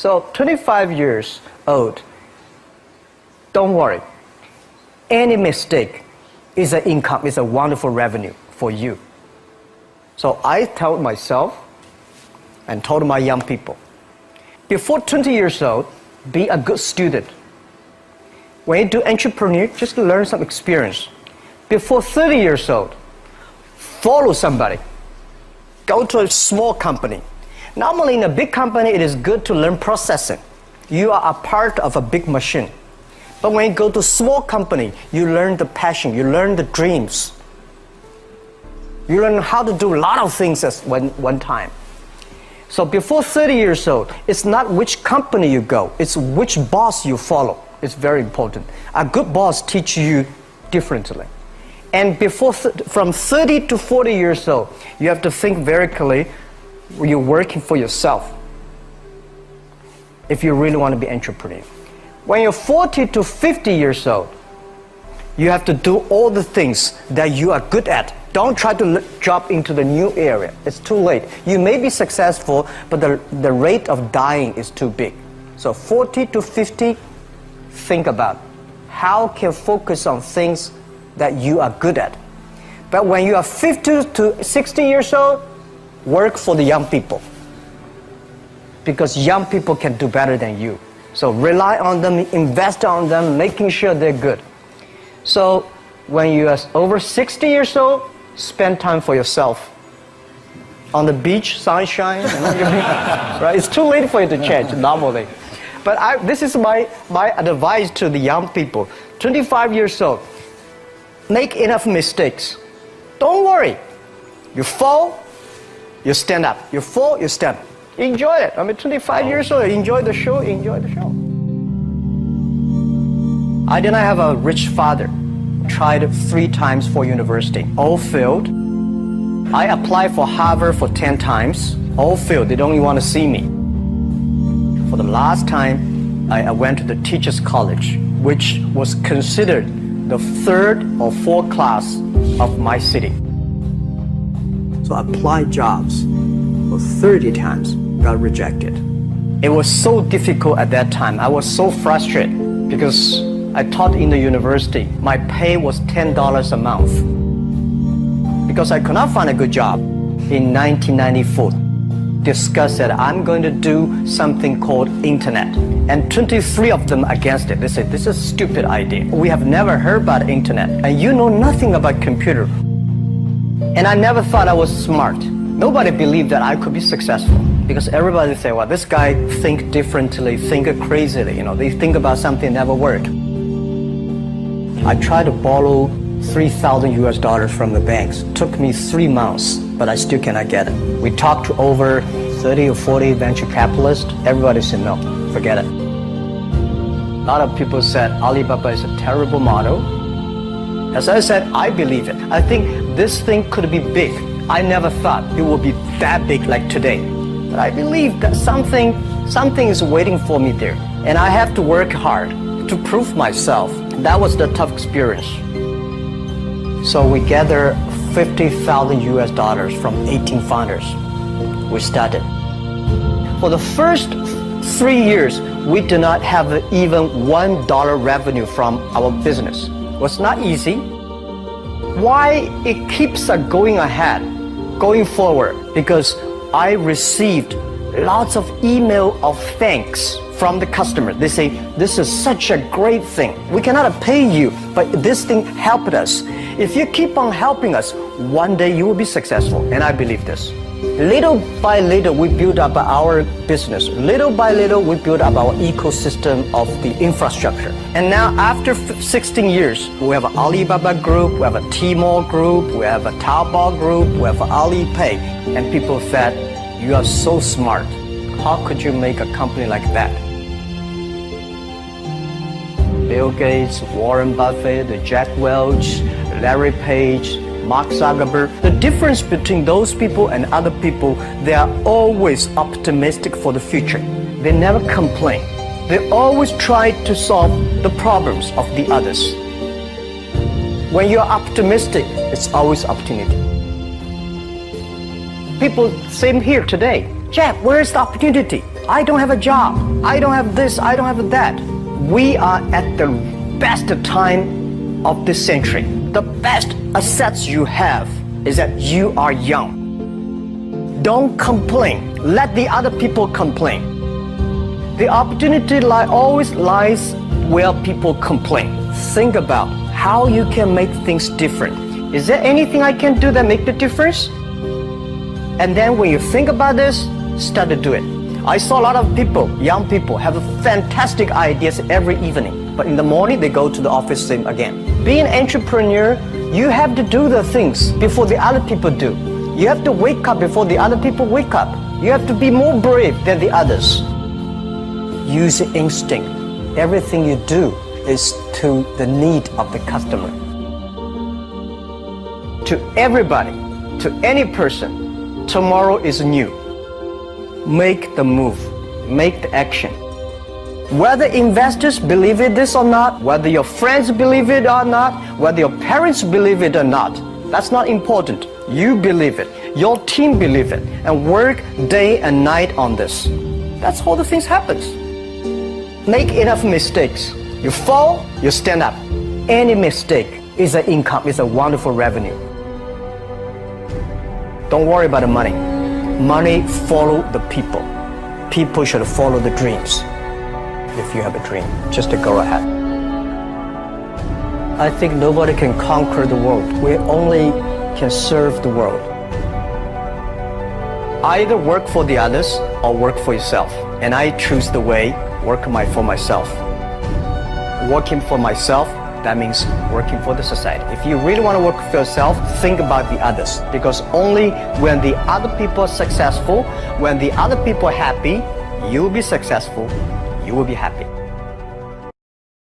So 25 years old, don't worry. Any mistake is an income, is a wonderful revenue for you. So I told myself and told my young people, before 20 years old, be a good student. When you do entrepreneur, just learn some experience. Before 30 years old, follow somebody. Go to a small company. Normally in a big company, it is good to learn processing. You are a part of a big machine. But when you go to a small company, you learn the passion, you learn the dreams. You learn how to do a lot of things at one time. So before 30 years old, it's not which company you go, it's which boss you follow. It's very important. A good boss teaches you differently. And from 30 to 40 years old, you have to think very clearly, you're working for yourself if you really want to be an entrepreneur. When you're 40 to 50 years old, you have to do all the things that you are good at. Don't try to jump into the new area. It's too late. You may be successful, but the rate of dying is too big. So 40 to 50, think about how can focus on things that you are good at. But when you are 50 to 60 years old, work for the young people. Because young people can do better than you. So rely on them, invest on them, making sure they're good. So when you are over 60 years old, spend time for yourself. On the beach, sunshine, right? It's too late for you to change normally. But this is my advice to the young people. 25 years old, make enough mistakes. Don't worry. You fall, you stand up. You fall, you stand up. Enjoy it. I mean, 25 years old, enjoy the show, enjoy the show. I did not have a rich father. Tried 3 times for university, all failed. I applied for Harvard for 10 times, all failed. They don't even want to see me. For the last time, I went to the teachers' college, which was considered the 3rd or 4th class of my city. So I applied jobs for 30 times, got rejected. It was so difficult at that time. I was so frustrated because I taught in the university. My pay was $10 a month. Because I could not find a good job in 1994. Discussed that I'm going to do something called internet. And 23 of them against it. They said, this is a stupid idea. We have never heard about internet. And you know nothing about computer. And I never thought I was smart. Nobody believed that I could be successful. Because everybody say, well, this guy think differently, think crazily. You know, they think about something never work. I tried to borrow $3,000 from the banks. Took me 3 months, but I still cannot get it. We talked to over 30 or 40 venture capitalists. Everybody said, no, forget it. A lot of people said Alibaba is a terrible model. As I said, I believe it. I think this thing could be big. I never thought it would be that big like today. But I believe that something is waiting for me there. And I have to work hard to prove myself. That was the tough experience. So we gathered $50,000 from 18 founders. We started. For the first 3 years, we did not have even $1 revenue from our business. It was not easy. Why it keeps going ahead, going forward? Because I received lots of email of thanks from the customer. They say, this is such a great thing. We cannot pay you, but this thing helped us. If you keep on helping us, one day you will be successful. And I believe this. Little by little, we build up our business. Little by little, we build up our ecosystem of the infrastructure. And now, after 16 years, we have an Alibaba group, we have a Tmall group, we have a Taobao group, we have Alipay. And people said, you are so smart. How could you make a company like that? Bill Gates, Warren Buffett, Jack Welch, Larry Page, Mark Zuckerberg. The difference between those people and other people, they are always optimistic for the future. They never complain. They always try to solve the problems of the others. When you're optimistic, it's always opportunity. People, same here today. Jack, where is the opportunity? I don't have a job. I don't have this. I don't have that. We are at the best time of this century. The best assets you have is that you are young. Don't complain. Let the other people complain. The opportunity always lies where people complain. Think about how you can make things different. Is there anything I can do that make the difference? And then when you think about this, start to do it. I saw a lot of people, young people, have fantastic ideas every evening. But in the morning, they go to the office same again. Being an entrepreneur, you have to do the things before the other people do. You have to wake up before the other people wake up. You have to be more brave than the others. Use instinct. Everything you do is to the need of the customer. To everybody, to any person, tomorrow is new. Make the move, make the action. Whether investors believe it this or not, whether your friends believe it or not, whether your parents believe it or not, that's not important. You believe it, your team believe it, and work day and night on this. That's how the things happens. Make enough mistakes. You fall, you stand up. Any mistake is an income, is a wonderful revenue. Don't worry about the money. Money follow the people. People should follow the dreams. If you have a dream, just to go ahead. I think nobody can conquer the world. We only can serve the world. Either work for the others or work for yourself. And I choose the way, work for myself. Working for myself, that means working for the society. If you really want to work for yourself, think about the others. Because only when the other people are successful, when the other people are happy, you will be successful, you will be happy.